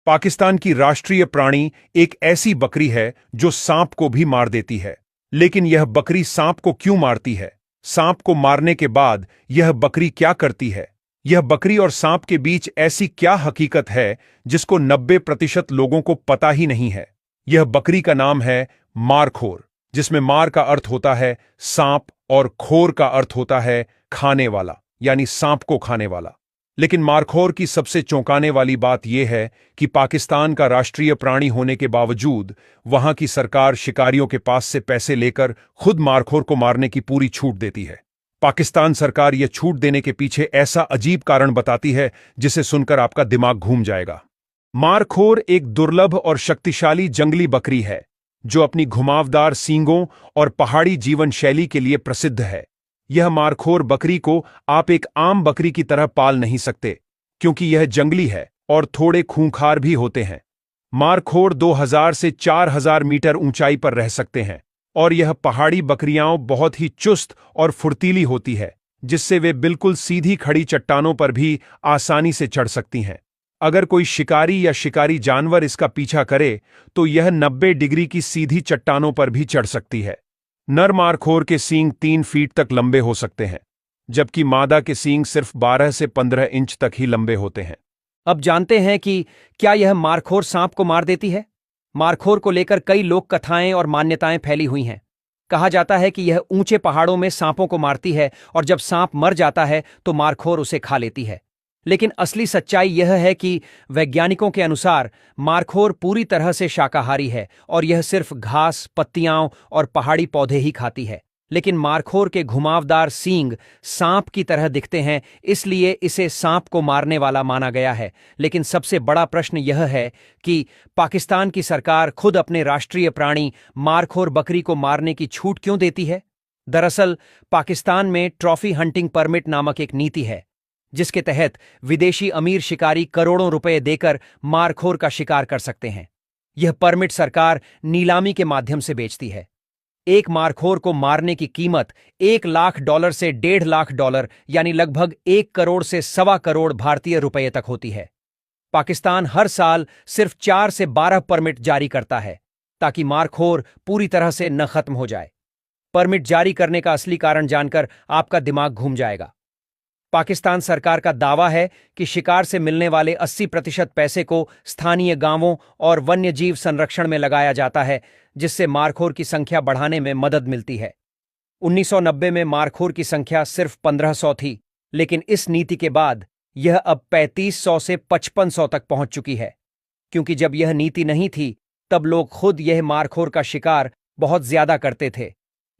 पाकिस्तान की राष्ट्रीय प्राणी एक ऐसी बकरी है जो सांप को भी मार देती है। लेकिन यह बकरी सांप को क्यों मारती है? सांप को मारने के बाद यह बकरी क्या करती है? यह बकरी और सांप के बीच ऐसी क्या हकीकत है जिसको 90% लोगों को पता ही नहीं है? यह बकरी का नाम है मारखोर, जिसमें मार का अर्थ होता है सांप और खोर का अर्थ होता है खाने वाला, यानी सांप को खाने वाला। लेकिन मारखोर की सबसे चौंकाने वाली बात यह है कि पाकिस्तान का राष्ट्रीय प्राणी होने के बावजूद वहां की सरकार शिकारियों के पास से पैसे लेकर खुद मारखोर को मारने की पूरी छूट देती है। पाकिस्तान सरकार यह छूट देने के पीछे ऐसा अजीब कारण बताती है जिसे सुनकर आपका दिमाग घूम जाएगा। मारखोर एक दुर्लभ और शक्तिशाली जंगली बकरी है जो अपनी घुमावदार सींगों और पहाड़ी जीवन शैली के लिए प्रसिद्ध है। यह मारखोर बकरी को आप एक आम बकरी की तरह पाल नहीं सकते, क्योंकि यह जंगली है और थोड़े खूंखार भी होते हैं। मारखोर 2000 से 4000 मीटर ऊंचाई पर रह सकते हैं और यह पहाड़ी बकरियां बहुत ही चुस्त और फुर्तीली होती है, जिससे वे बिल्कुल सीधी खड़ी चट्टानों पर भी आसानी से चढ़ सकती हैं। अगर कोई शिकारी या शिकारी जानवर इसका पीछा करे तो यह 90 डिग्री की सीधी चट्टानों पर भी चढ़ सकती है। नर मारखोर के सींग 3 फीट तक लंबे हो सकते हैं, जबकि मादा के सींग सिर्फ 12 से 15 इंच तक ही लंबे होते हैं। अब जानते हैं कि क्या यह मारखोर सांप को मार देती है। मारखोर को लेकर कई लोक कथाएं और मान्यताएं फैली हुई हैं। कहा जाता है कि यह ऊंचे पहाड़ों में सांपों को मारती है और जब सांप मर जाता है तो मारखोर उसे खा लेती है। लेकिन असली सच्चाई यह है कि वैज्ञानिकों के अनुसार मारखोर पूरी तरह से शाकाहारी है और यह सिर्फ घास, पत्तियां और पहाड़ी पौधे ही खाती है। लेकिन मारखोर के घुमावदार सींग सांप की तरह दिखते हैं, इसलिए इसे सांप को मारने वाला माना गया है। लेकिन सबसे बड़ा प्रश्न यह है कि पाकिस्तान की सरकार खुद अपने राष्ट्रीय प्राणी मारखोर बकरी को मारने की छूट क्यों देती है? दरअसल पाकिस्तान में ट्रॉफी हंटिंग परमिट नामक एक नीति है, जिसके तहत विदेशी अमीर शिकारी करोड़ों रुपए देकर मारखोर का शिकार कर सकते हैं। यह परमिट सरकार नीलामी के माध्यम से बेचती है। एक मारखोर को मारने की कीमत $1 लाख से $1.5 लाख, यानी लगभग 1 करोड़ से सवा करोड़ भारतीय रुपये तक होती है। पाकिस्तान हर साल सिर्फ 4 से 12 परमिट जारी करता है ताकि मारखोर पूरी तरह से न खत्म हो जाए। परमिट जारी करने का असली कारण जानकर आपका दिमाग घूम जाएगा। पाकिस्तान सरकार का दावा है कि शिकार से मिलने वाले 80% पैसे को स्थानीय गांवों और वन्यजीव संरक्षण में लगाया जाता है, जिससे मारखोर की संख्या बढ़ाने में मदद मिलती है। 1990 में मारखोर की संख्या सिर्फ 1500 थी, लेकिन इस नीति के बाद यह अब 3500 से 5500 तक पहुंच चुकी है। क्योंकि जब यह नीति नहीं थी तब लोग खुद यह मारखोर का शिकार बहुत ज्यादा करते थे।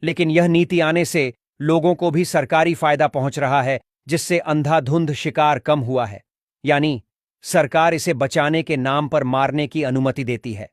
लेकिन यह नीति आने से लोगों को भी सरकारी फायदा पहुंच रहा है, जिससे अंधाधुंध शिकार कम हुआ है। यानी सरकार इसे बचाने के नाम पर मारने की अनुमति देती है।